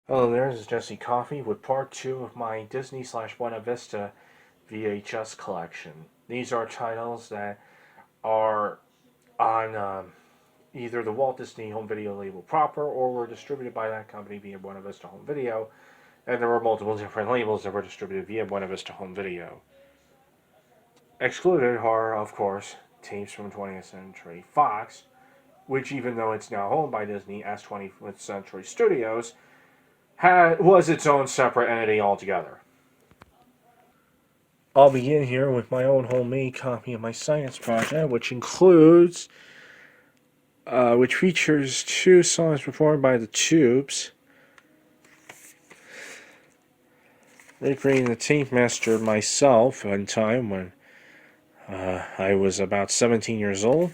Hello there, this is Jesse Coffee with part 2 of my Disney slash Buena Vista VHS collection. These are titles that are on either the Walt Disney Home Video label proper or were distributed by that company via Buena Vista Home Video, and there were multiple different labels that were distributed via Buena Vista Home Video. Excluded are, of course, tapes from 20th Century Fox, which even though it's now owned by Disney as 20th Century Studios, was its own separate entity altogether. I'll begin here with my own homemade copy of my science project, which features two songs performed by the Tubes, recreating the tape master myself one time when I was about 17 years old.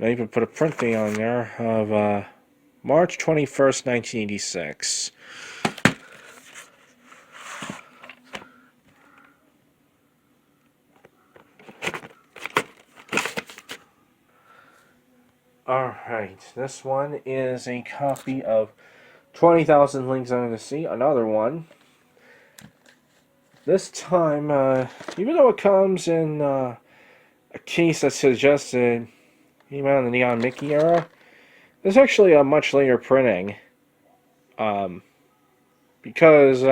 I even put a print date on there of March 21st, 1986. Alright, this one is a copy of 20,000 Leagues Under the Sea, another one. This time, even though it comes in a case that suggested came out in the Neon Mickey era, it's actually a much later printing. Because,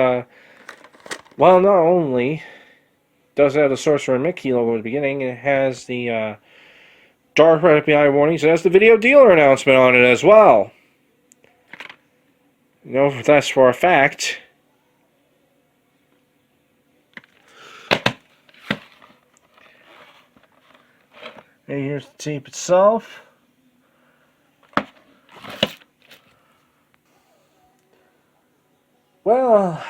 well, not only does it have the Sorcerer Mickey logo at the beginning, it has the dark red FBI warnings. It has the video dealer announcement on it as well. You know, that's for a fact. And here's the tape itself. Well,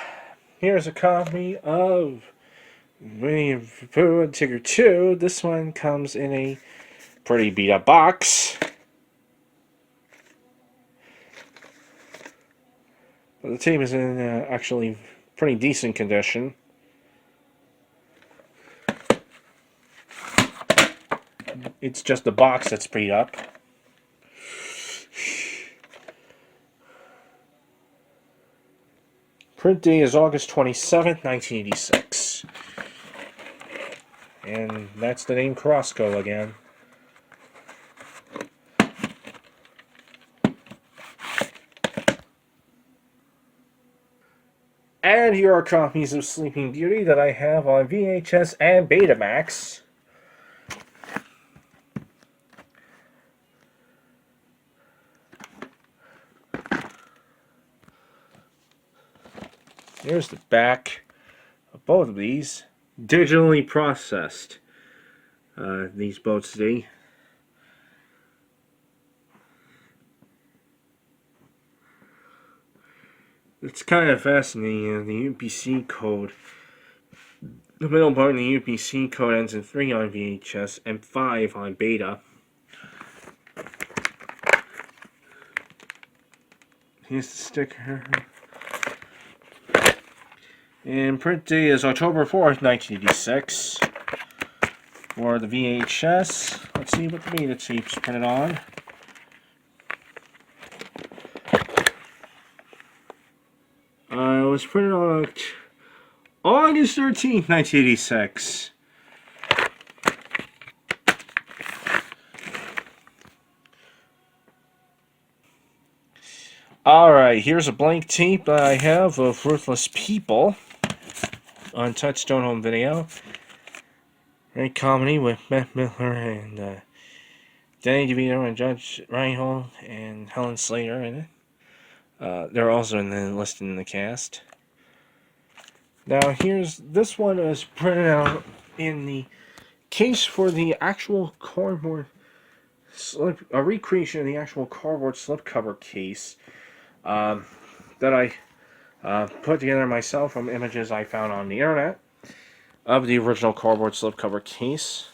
here's a copy of Winnie the Pooh and Tigger 2. This one comes in a pretty beat up box. But the tape is in actually pretty decent condition. It's just the box that's beat up. Print date is August 27th, 1986. And that's the name Carrasco again. And here are copies of Sleeping Beauty that I have on VHS and Betamax. Here's the back of both of these, digitally processed. These both today. It's kind of fascinating. The UPC code, the middle part of the UPC code ends in 3 on VHS and 5 on Beta. Here's the sticker. And print date is October 4th, 1986. For the VHS, let's see what the Beta tape's printed on. It was printed on August 13th, 1986. Alright, here's a blank tape that I have of Ruthless People on Touchstone Home Video. Great comedy with Beth Miller and Danny DeVito and Judge Reinhold and Helen Slater in it. They're also listed in the cast. Now this one is printed out in the case for the actual cardboard slip, a recreation of the actual cardboard slipcover case that I put together myself from images I found on the internet of the original cardboard slipcover case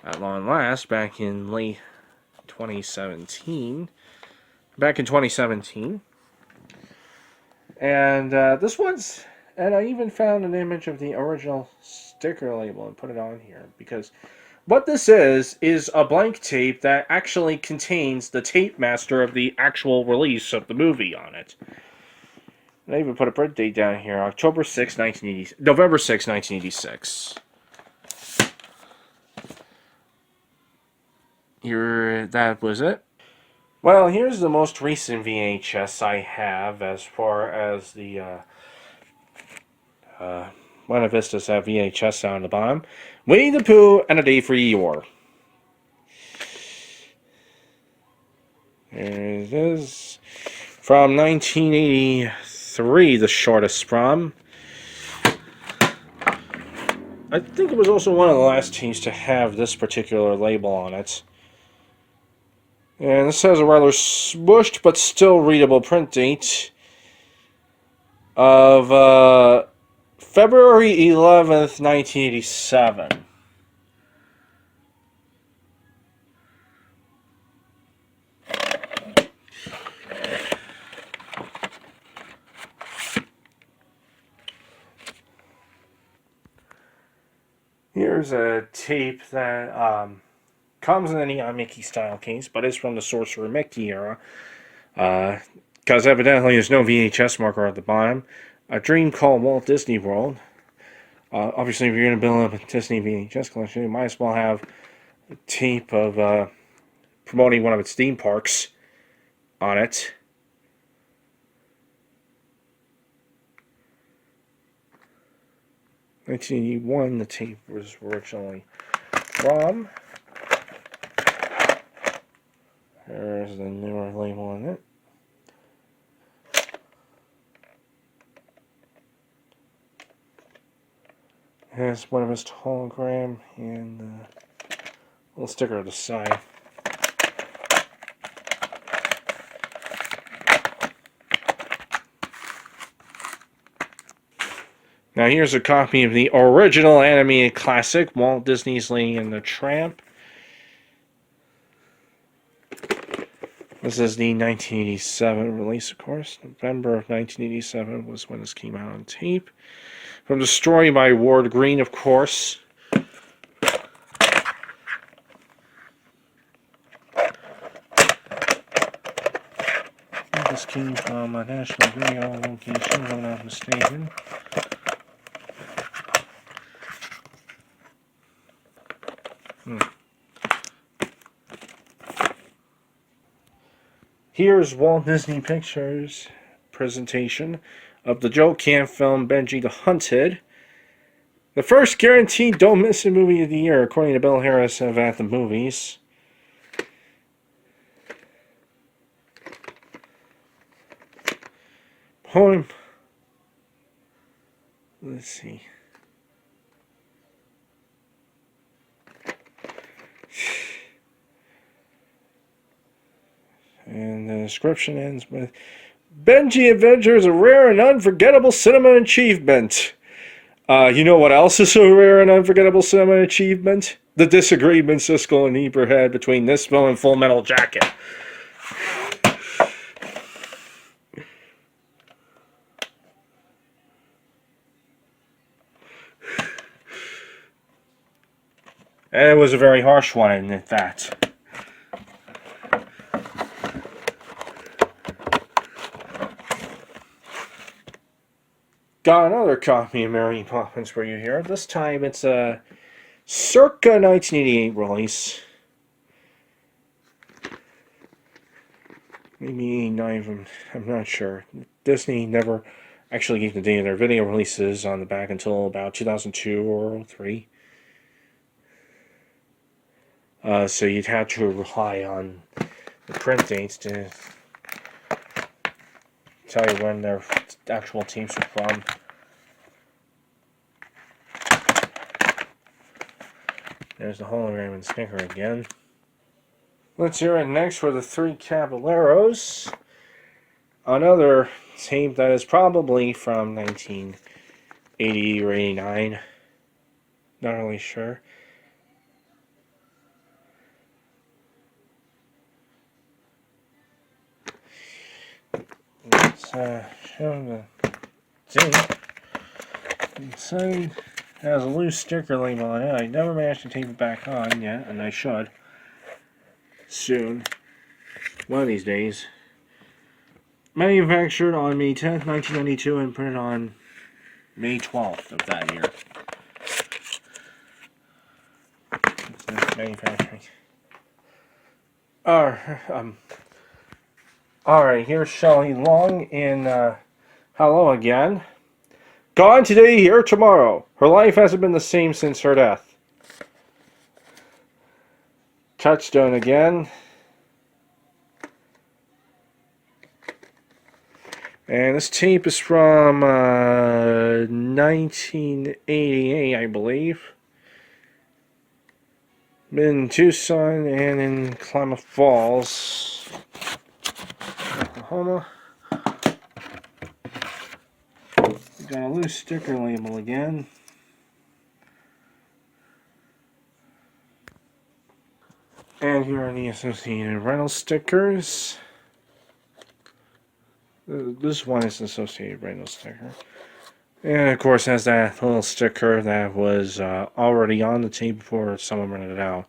at long last back in 2017. And this one's, and I even found an image of the original sticker label and put it on here, because what this is a blank tape that actually contains the tape master of the actual release of the movie on it. I even put a print date down here, October 6, 1980, November 6, 1986. Here, that was it. Well, here's the most recent VHS I have as far as the Buena Vista's have VHS on the bottom. Winnie the Pooh and A Day for Eeyore. There it is. From 1983, the shortest from. I think it was also one of the last teams to have this particular label on it. And this has a rather smushed but still readable print date of February 11th, 1987. Here's a tape that comes in a Neon Mickey style case, but is from the Sorcerer Mickey era. Because evidently there's no VHS marker at the bottom. A Dream Called Walt Disney World. Obviously, if you're going to build up a Disney VHS collection, you might as well have a tape of promoting one of its theme parks on it. In 1981, the tape was originally from. There's the newer label on it. Here's one of his hologram and a little sticker on the side. Now here's a copy of the original animated classic, Walt Disney's Lady and the Tramp. This is the 1987 release, of course. November of 1987 was when this came out on tape. From the story by Ward Green, of course. This came from a national video location, if I'm not mistaken. Here's Walt Disney Pictures' presentation of the Joe Camp film Benji the Hunted. The first guaranteed don't miss a movie of the year, according to Bill Harris of At the Movies. Poem. Let's see. And the description ends with, Benji Adventure is a rare and unforgettable cinema achievement. You know what else is a rare and unforgettable cinema achievement? The disagreement Siskel and Ebert had between this film and Full Metal Jacket. And it was a very harsh one at that. Got another copy of Mary Poppins for you here. This time it's a circa 1988 release. Maybe not even, I'm not sure. Disney never actually gave the date of their video releases on the back until about 2002 or 03. So you'd have to rely on the print dates to tell you when their actual tapes are from. There's the hologram and sticker again. Let's hear it next for the Three Caballeros. Another tape that is probably from 1980 or 89. Not really sure. Let's show the tape. Inside has a loose sticker label on it. I never managed to tape it back on yet, and I should. Soon. One of these days. Manufactured on May 10th, 1992, and printed on May 12th of that year. Manufacturing. Alright, here's Shelley Long in Hello Again. Gone today, here tomorrow. Her life hasn't been the same since her death. Touchstone again. And this tape is from 1988, I believe. Been in Tucson and in Klamath Falls, Oklahoma. Got a loose sticker label again. And here are the associated rental stickers. This one is an associated rental sticker. And of course has that little sticker that was already on the tape before someone rented it out.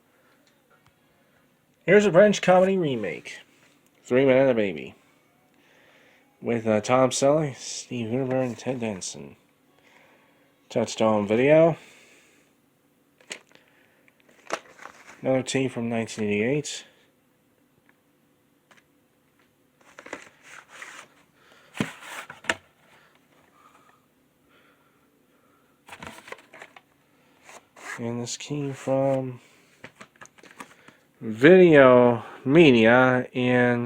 Here's a French comedy remake. 3 Men and a Baby. With Tom Selleck, Steve Gutenberg, and Ted Danson. Touchstone Video. Another tape from 1988. And this came from Video Media in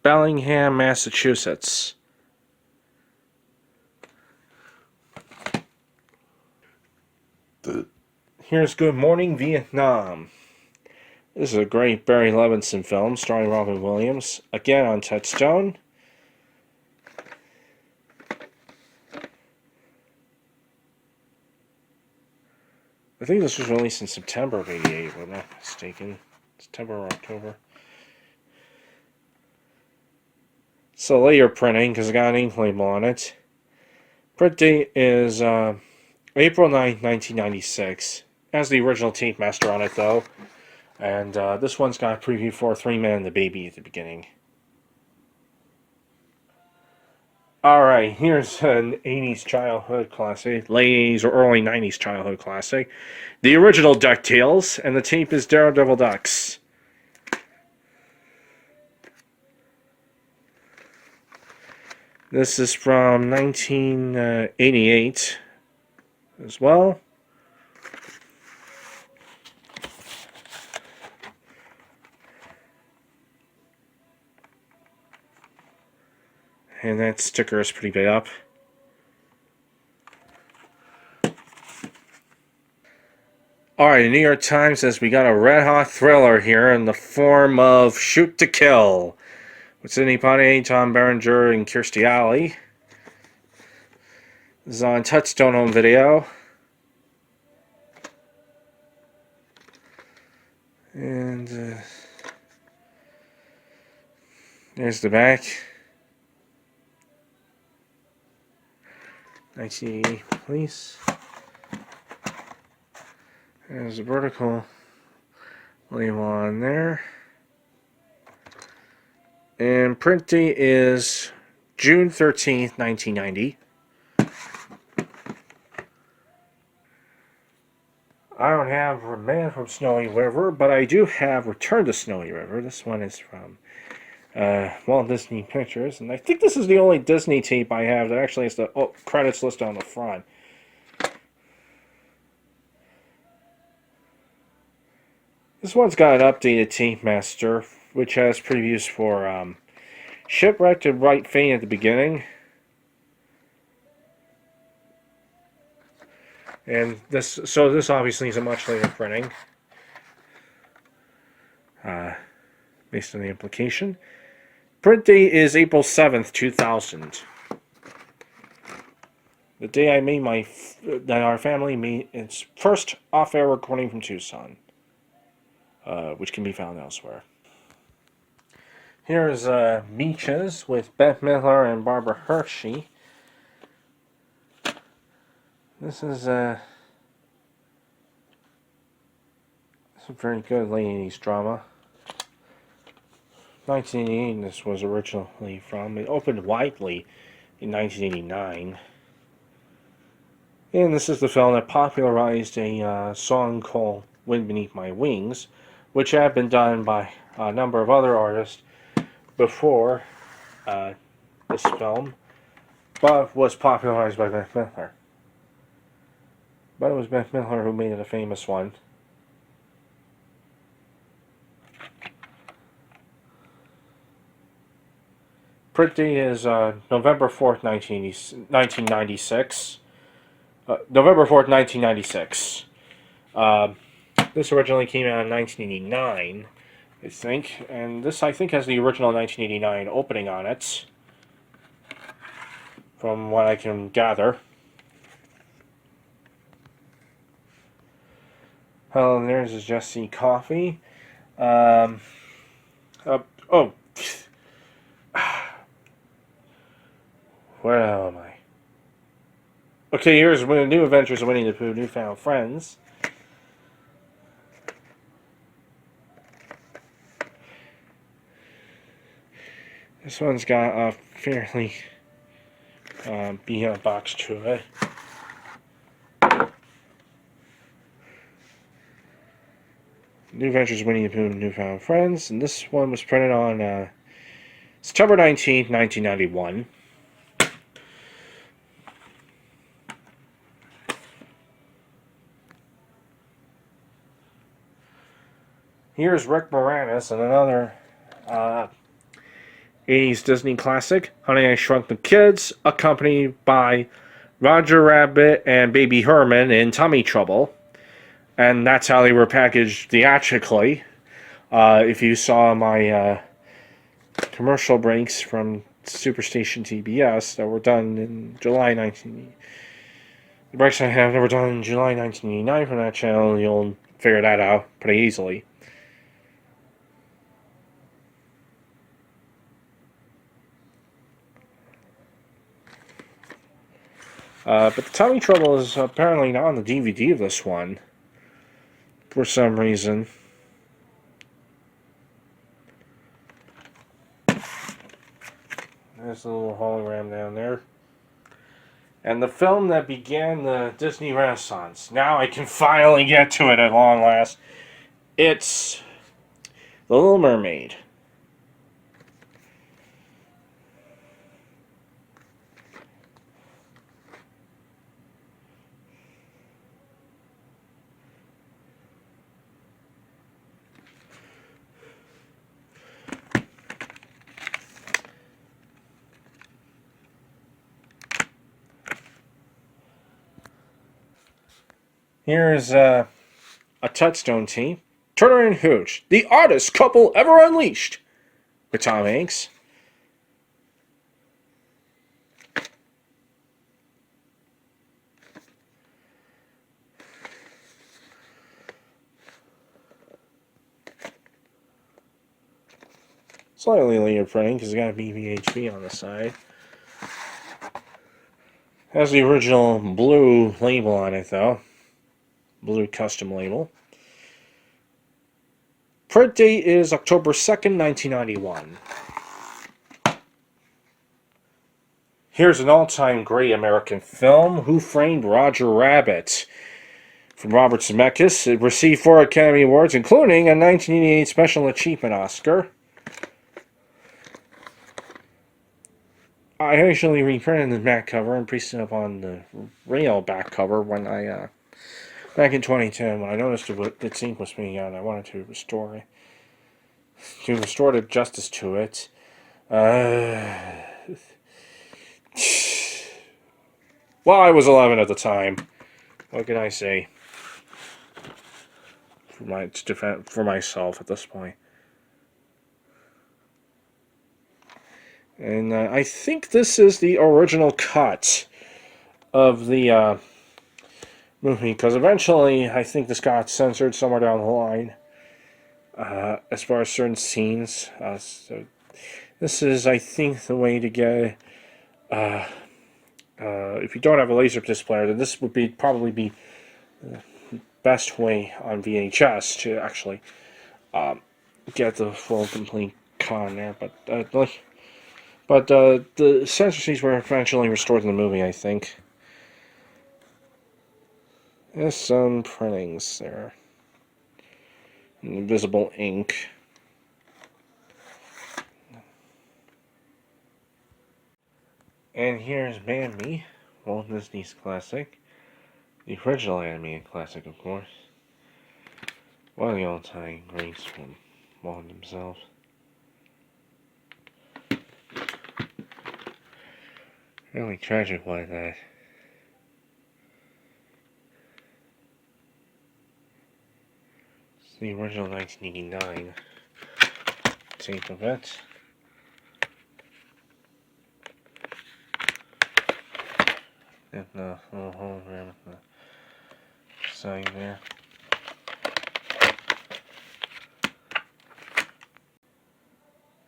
Bellingham, Massachusetts. Here's Good Morning Vietnam. This is a great Barry Levinson film starring Robin Williams, again on Touchstone. I think this was released in September of '88, if I'm not mistaken. September or October. It's a later printing because it got an ink label on it. Print date is April 9th, 1996. It has the original tape master on it though. And this one's got a preview for 3 Men and the Baby at the beginning. Alright, here's an 80s childhood classic, late 80s or early 90s childhood classic. The original DuckTales, and the tape is Daredevil Ducks. This is from 1988 as well. And that sticker is pretty big up. Alright, the New York Times says we got a red-hot thriller here in the form of Shoot to Kill. With Sidney Poitier, Tom Berenger, and Kirstie Alley. This is on Touchstone Home Video. And there's the back. 1980 Police. There's a vertical label on there. And print date is June 13th, 1990. I don't have Man from Snowy River, but I do have Return to Snowy River. This one is from Walt Disney Pictures, and I think this is the only Disney tape I have that actually has the credits listed on the front. This one's got an updated tape master, which has previews for Shipwrecked and Bright Fate at the beginning. And this obviously is a much later printing, based on the implication. Print date is April 7th, 2000. The day I made that our family made its first off-air recording from Tucson, which can be found elsewhere. Here's Beaches with Beth Midler and Barbara Hershey. This is a very good late 80s drama. 1988 this was originally from. It opened widely in 1989. And this is the film that popularized a song called Wind Beneath My Wings, which had been done by a number of other artists before this film, but was popularized by Bette Midler. But it was Bette Midler who made it a famous one. Print date is November 4th, 1996. November 4th, 1996. This originally came out in 1989, I think. And this, I think, has the original 1989 opening on it, from what I can gather. Hello, there's is Jesse Coffee. Oh. Where am I? Okay, here's New Adventures of Winnie the Pooh, Newfound Friends. This one's got a fairly beat-up box to it. New Adventures of Winnie the Pooh, Newfound Friends, and this one was printed on September 19th, 1991. Here's Rick Moranis and another 80s Disney classic, Honey, I Shrunk the Kids, accompanied by Roger Rabbit and Baby Herman in Tummy Trouble. And that's how they were packaged theatrically. If you saw my commercial breaks from Superstation TBS that were done in July 19... The breaks I have that were done in July 1989 from that channel, you'll figure that out pretty easily. But the Tummy Trouble is apparently not on the DVD of this one, for some reason. There's a little hologram down there. And the film that began the Disney Renaissance. Now I can finally get to it at long last. It's The Little Mermaid. Here's a Touchstone team. Turner and Hooch, the oddest couple ever unleashed, with Tom Hanks. Slightly later printing because it's got a BVHB on the side. Has the original blue label on it though. Blue custom label. Print date is October 2nd, 1991. Here's an all-time great American film, Who Framed Roger Rabbit? From Robert Zemeckis. It received 4 Academy Awards, including a 1988 Special Achievement Oscar. I actually reprinted the back cover and pasted it up on the real back cover when I back in 2010, when I noticed its ink was being out, I wanted to restore the justice to it. Well, I was 11 at the time. What can I say? For myself at this point. And I think this is the original cut of the movie, because eventually I think this got censored somewhere down the line as far as certain scenes. So this is, I think, the way to get if you don't have a Laserdisc player, then this would probably be the best way on VHS to actually get the full complete con there, but the censor seats were eventually restored in the movie, I think. There's some printings there. Invisible ink. And here's Bambi, Walt Disney's classic. The original animated classic, of course. One of the all-time greats from Walt himself. Really tragic like that. It's the original 1989 tape of it. And the little hologram at the side there.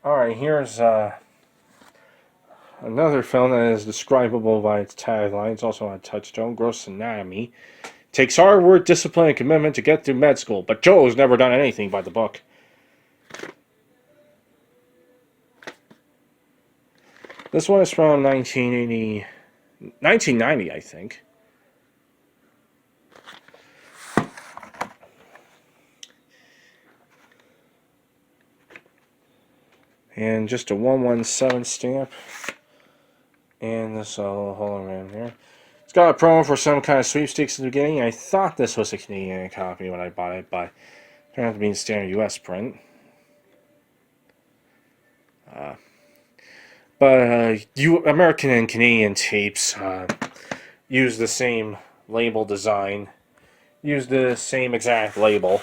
Alright, here's another film that is describable by its tagline. It's also on Touchstone. Gross Anatomy. Takes hard work, discipline, and commitment to get through med school, but Joe's never done anything by the book. This one is from 1990, I think. And just a 117 stamp. And this hologram here. It's got a promo for some kind of sweepstakes at the beginning. I thought this was a Canadian copy when I bought it, but it turned out to be in standard US print. But American and Canadian tapes use the same label design, use the same exact label.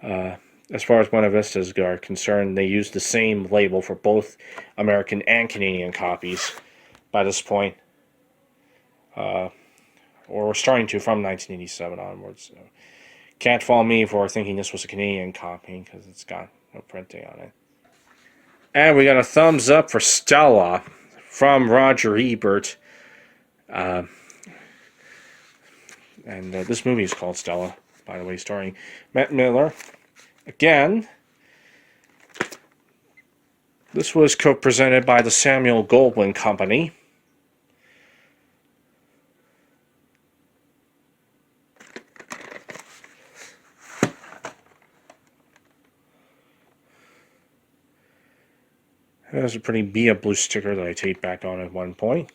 As far as Buena Vistas are concerned, they use the same label for both American and Canadian copies by this point. Or we're starting to from 1987 onwards. So can't fault me for thinking this was a Canadian copy because it's got no printing on it. And we got a thumbs up for Stella from Roger Ebert. And this movie is called Stella, by the way, starring Matt Miller. Again, this was co-presented by the Samuel Goldwyn Company. There's a pretty beat-up blue sticker that I taped back on at one point.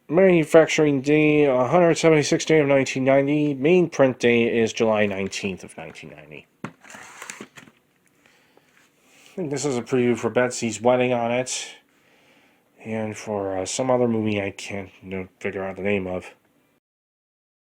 Manufacturing day, 176th day of 1990. Main print day is July 19th of 1990. I think this is a preview for Betsy's Wedding on it. And for some other movie I can't figure out the name of.